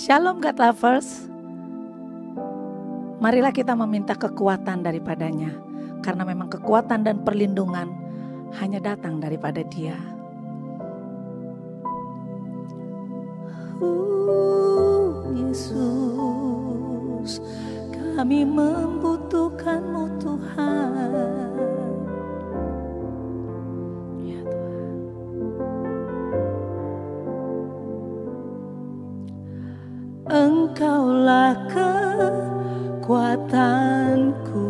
Shalom God Lovers. Marilah kita meminta kekuatan daripadanya, karena memang kekuatan dan perlindungan hanya datang daripada Dia. Yesus, kami membutuhkan-Mu Tuhan. Ya Tuhan. Engkaulah kekuatanku,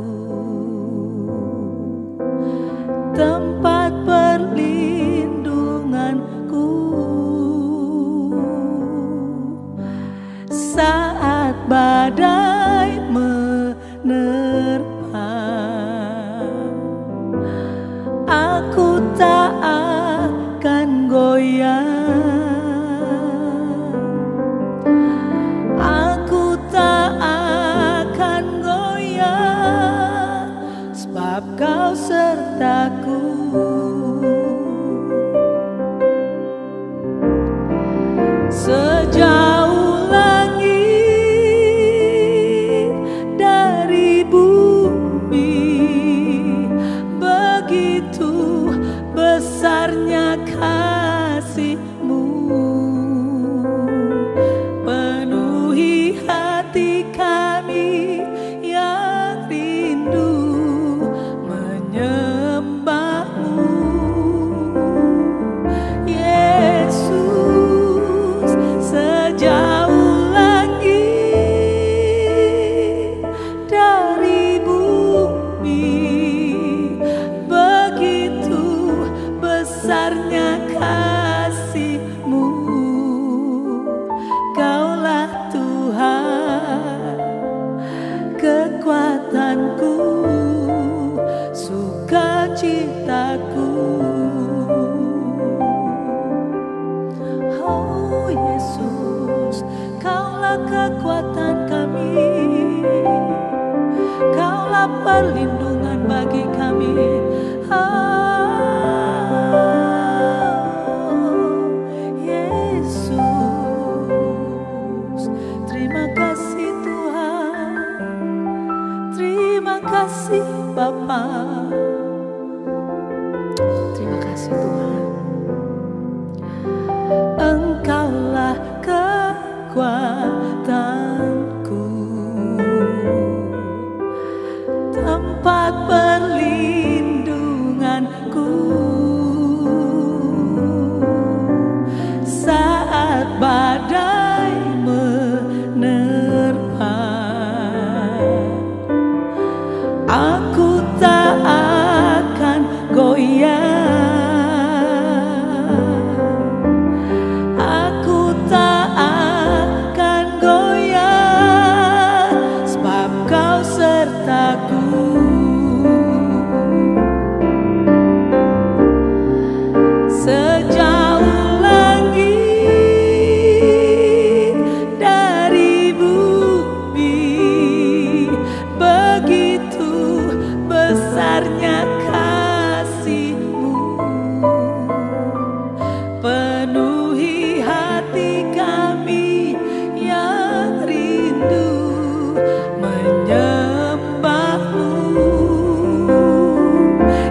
tempat perlindunganku saat badai menerpa. Aku tak akan goyah. Kau sertaku, sejauh langit dari bumi, begitu besarnya kasih-Mu, penuhi hati kami yang rindu menyembah-Mu. Yesus, sejauh langit dari bumi, begitu besarnya kasih-Mu. Kaulah Tuhan, kekuatanku, sukacitaku. Oh Yesus, Kaulah kekuatan kami, Kaulah perlindungan bagi kami. Oh Yesus, terima kasih Tuhan, terima Terima kasih Bapa. Terima kasih Tuhan. Engkaulah kekuatanku, tempat perlindunganku saat badai menerpa. Aku tak akan goyah, aku tak akan goyah, sebab Kau sertaku. Sejauh langit dari bumi, begitu besarnya kasih-Mu, penuhi hati kami yang rindu menyembah-Mu.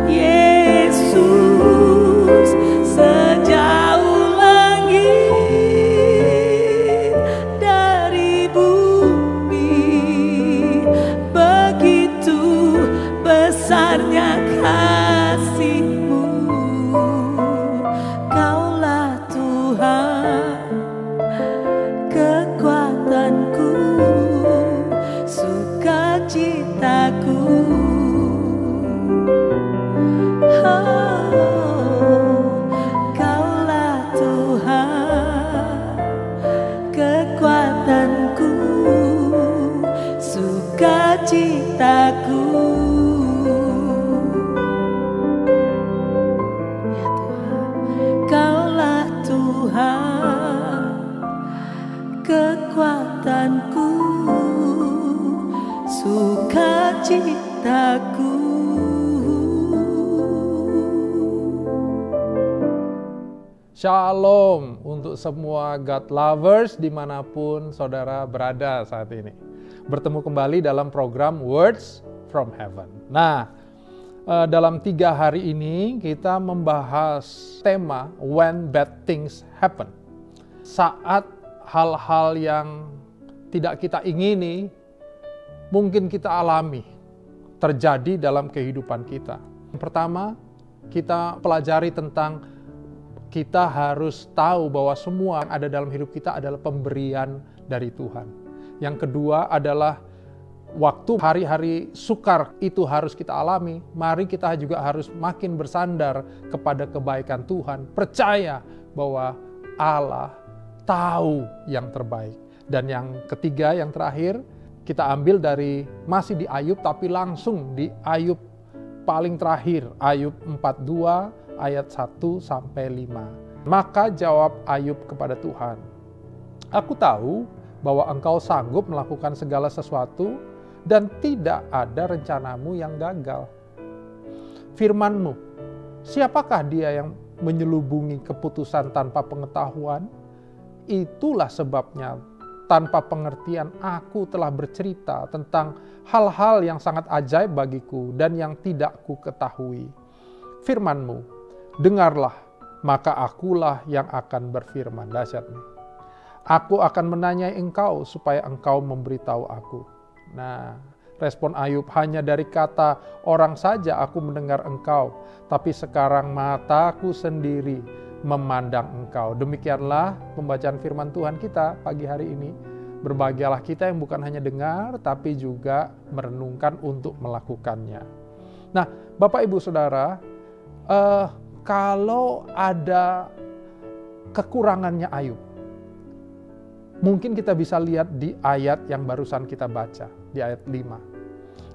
Yesus, sejauh langit dari bumi, begitu besarnya kasih-Mu. Kaulah Tuhan, kekuatanku, sukacitaku. Kaulah Tuhan, kekuatanku, sukacitaku. Ya Tuhan, Kaulah Tuhan, kekuatanku, sukacitaku. Shalom untuk semua God lovers dimanapun saudara berada saat ini. Bertemu kembali dalam program Words from Heaven. Nah, dalam 3 hari ini kita membahas tema When Bad Things Happen. Saat hal-hal yang tidak kita ingini mungkin kita alami terjadi dalam kehidupan kita. Yang pertama, kita pelajari tentang kita harus tahu bahwa semua yang ada dalam hidup kita adalah pemberian dari Tuhan. Yang kedua adalah waktu hari-hari sukar itu harus kita alami. Mari kita juga harus makin bersandar kepada kebaikan Tuhan. Percaya bahwa Allah tahu yang terbaik. Dan yang ketiga, yang terakhir, kita ambil dari masih di Ayub tapi langsung di Ayub paling terakhir. Ayub 42 ayat 1-5. Maka jawab Ayub kepada Tuhan, "Aku tahu bahwa Engkau sanggup melakukan segala sesuatu dan tidak ada rencanamu yang gagal. Firman-Mu, siapakah dia yang menyelubungi keputusan tanpa pengetahuan? Itulah sebabnya tanpa pengertian aku telah bercerita tentang hal-hal yang sangat ajaib bagiku dan yang tidak ku ketahui. Firman-Mu, dengarlah, maka akulah yang akan berfirman." Dahsyat nih. "Aku akan menanyai Engkau supaya Engkau memberitahu aku." Nah, respon Ayub, "Hanya dari kata orang saja aku mendengar Engkau, tapi sekarang mataku sendiri memandang Engkau." Demikianlah pembacaan firman Tuhan kita pagi hari ini. Berbahagialah kita yang bukan hanya dengar, tapi juga merenungkan untuk melakukannya. Nah, Bapak Ibu Saudara, kalau ada kekurangannya Ayub, mungkin kita bisa lihat di ayat yang barusan kita baca, di ayat 5.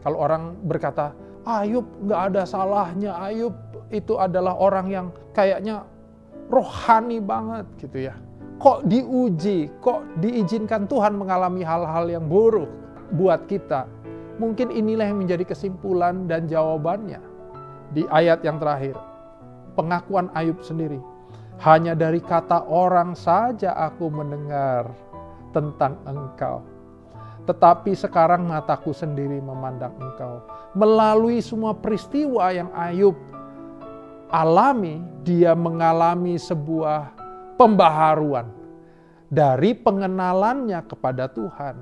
Kalau orang berkata, Ayub gak ada salahnya, Ayub itu adalah orang yang kayaknya rohani banget gitu ya. Kok diuji, kok diizinkan Tuhan mengalami hal-hal yang buruk buat kita. Mungkin inilah yang menjadi kesimpulan dan jawabannya. Di ayat yang terakhir, pengakuan Ayub sendiri. "Hanya dari kata orang saja aku mendengar tentang Engkau. Tetapi sekarang mataku sendiri memandang Engkau. Melalui semua peristiwa yang Ayub alami, dia mengalami sebuah pembaharuan dari pengenalannya kepada Tuhan.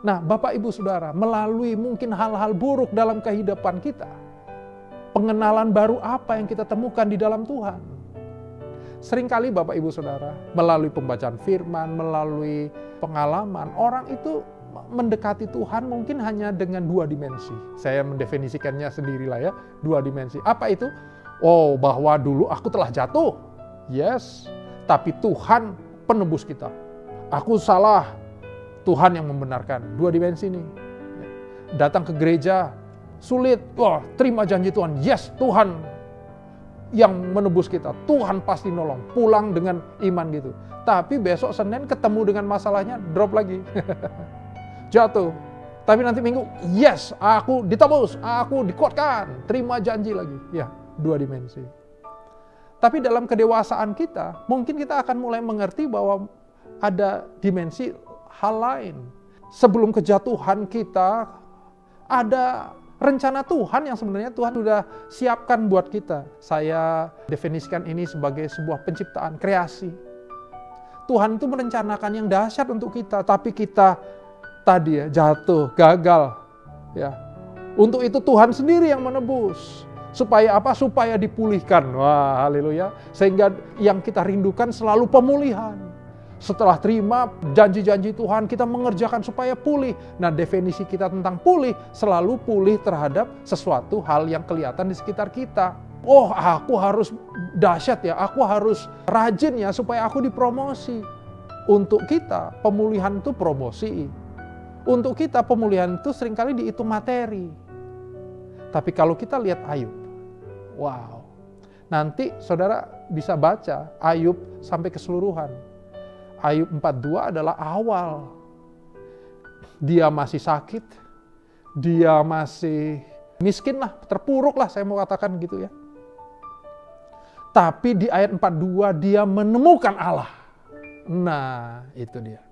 Nah, Bapak Ibu Saudara, melalui mungkin hal-hal buruk dalam kehidupan kita, pengenalan baru apa yang kita temukan di dalam Tuhan? Seringkali Bapak Ibu Saudara, melalui pembacaan firman, melalui pengalaman, orang itu mendekati Tuhan mungkin hanya dengan 2 dimensi. Saya mendefinisikannya sendirilah ya, 2 dimensi. Apa itu? Oh, bahwa dulu aku telah jatuh. Yes, tapi Tuhan penebus kita. Aku salah, Tuhan yang membenarkan. 2 dimensi nih. Datang ke gereja, sulit. Wah, terima janji Tuhan. Yes, Tuhan yang menebus kita. Tuhan pasti nolong. Pulang dengan iman gitu. Tapi besok Senin ketemu dengan masalahnya, drop lagi. Jatuh. Tapi nanti Minggu, yes, aku ditebus, aku dikuatkan. Terima janji lagi. Ya, 2 dimensi. Tapi dalam kedewasaan kita, mungkin kita akan mulai mengerti bahwa ada dimensi hal lain. Sebelum kejatuhan kita, ada rencana Tuhan yang sebenarnya Tuhan sudah siapkan buat kita. Saya definisikan ini sebagai sebuah penciptaan, kreasi. Tuhan itu merencanakan yang dahsyat untuk kita, tapi kita tadi ya jatuh, gagal. Ya. Untuk itu Tuhan sendiri yang menebus. Supaya apa? Supaya dipulihkan. Wah, haleluya. Sehingga yang kita rindukan selalu pemulihan. Setelah terima janji-janji Tuhan, kita mengerjakan supaya pulih. Nah, definisi kita tentang pulih, selalu pulih terhadap sesuatu hal yang kelihatan di sekitar kita. Oh, aku harus dahsyat ya, aku harus rajin ya, supaya aku dipromosi. Untuk kita, pemulihan itu promosi. Untuk kita, pemulihan itu seringkali dihitung materi. Tapi kalau kita lihat Ayub, wow. Nanti saudara bisa baca Ayub sampai keseluruhan. Ayub 42 adalah awal. Dia masih sakit, dia masih miskin lah, terpuruk lah saya mau katakan gitu ya. Tapi di ayat 42 dia menemukan Allah. Nah, itu dia.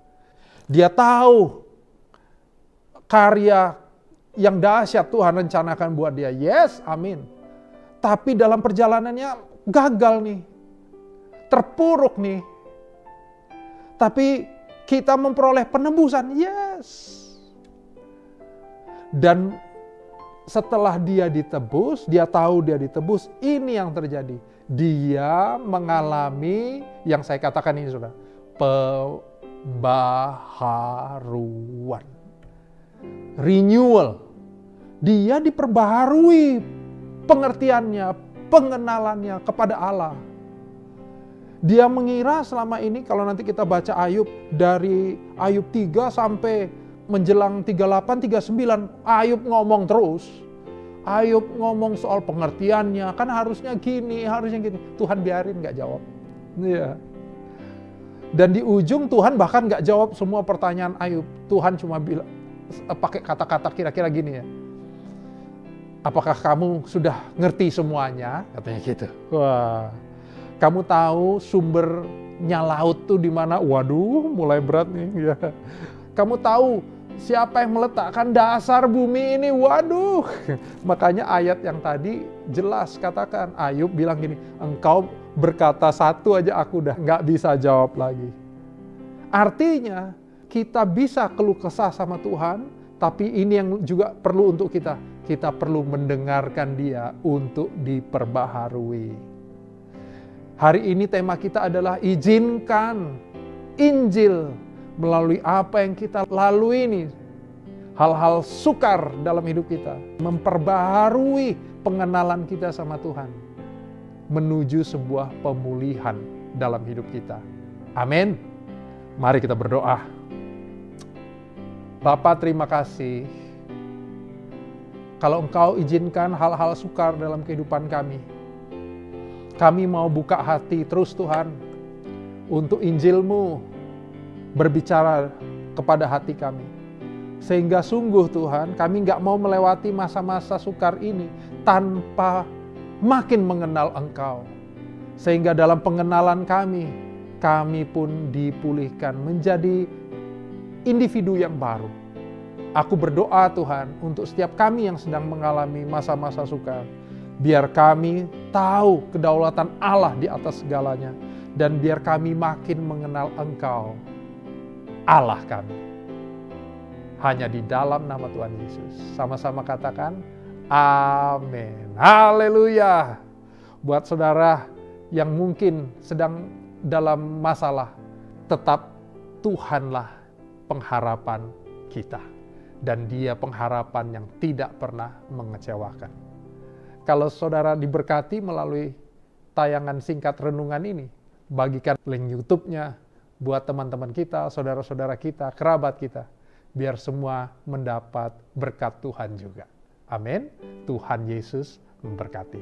Dia tahu karya yang dahsyat Tuhan rencanakan buat dia. Yes, amin. Tapi dalam perjalanannya gagal nih. Terpuruk nih. Tapi kita memperoleh penebusan. Yes. Dan setelah dia ditebus, dia tahu dia ditebus, ini yang terjadi. Dia mengalami yang saya katakan ini sudah, pembaharuan. Renewal. Dia diperbaharui pengertiannya, pengenalannya kepada Allah. Dia mengira selama ini kalau nanti kita baca Ayub dari Ayub 3 sampai menjelang 38, 39, Ayub ngomong terus. Ayub ngomong soal pengertiannya, kan harusnya gini, harusnya gini. Tuhan biarin gak jawab. Iya. Dan di ujung Tuhan bahkan gak jawab semua pertanyaan Ayub. Tuhan cuma bilang, pakai kata-kata kira-kira gini ya. Apakah kamu sudah ngerti semuanya? Katanya gitu. Wah, kamu tahu sumbernya laut tuh di mana? Waduh, mulai berat nih. Ya. Kamu tahu siapa yang meletakkan dasar bumi ini? Waduh. Makanya ayat yang tadi jelas katakan. Ayub bilang gini, engkau berkata satu aja aku udah nggak bisa jawab lagi. Artinya kita bisa keluh kesah sama Tuhan, tapi ini yang juga perlu untuk kita. Kita perlu mendengarkan Dia untuk diperbaharui. Hari ini tema kita adalah izinkan Injil melalui apa yang kita lalui ini. Hal-hal sukar dalam hidup kita. Memperbaharui pengenalan kita sama Tuhan. Menuju sebuah pemulihan dalam hidup kita. Amin. Mari kita berdoa. Bapa, terima kasih. Kalau Engkau izinkan hal-hal sukar dalam kehidupan kami. Kami mau buka hati terus Tuhan. Untuk Injil-Mu berbicara kepada hati kami. Sehingga sungguh Tuhan, kami nggak mau melewati masa-masa sukar ini tanpa makin mengenal Engkau. Sehingga dalam pengenalan kami pun dipulihkan menjadi individu yang baru. Aku berdoa Tuhan untuk setiap kami yang sedang mengalami masa-masa sukar. Biar kami tahu kedaulatan Allah di atas segalanya. Dan biar kami makin mengenal Engkau, Allah kami. Hanya di dalam nama Tuhan Yesus. Sama-sama katakan, amin. Haleluya. Buat saudara yang mungkin sedang dalam masalah, tetap Tuhanlah pengharapan kita. Dan Dia pengharapan yang tidak pernah mengecewakan. Kalau saudara diberkati melalui tayangan singkat renungan ini, bagikan link YouTube-nya buat teman-teman kita, saudara-saudara kita, kerabat kita. Biar semua mendapat berkat Tuhan juga. Amin. Tuhan Yesus memberkati.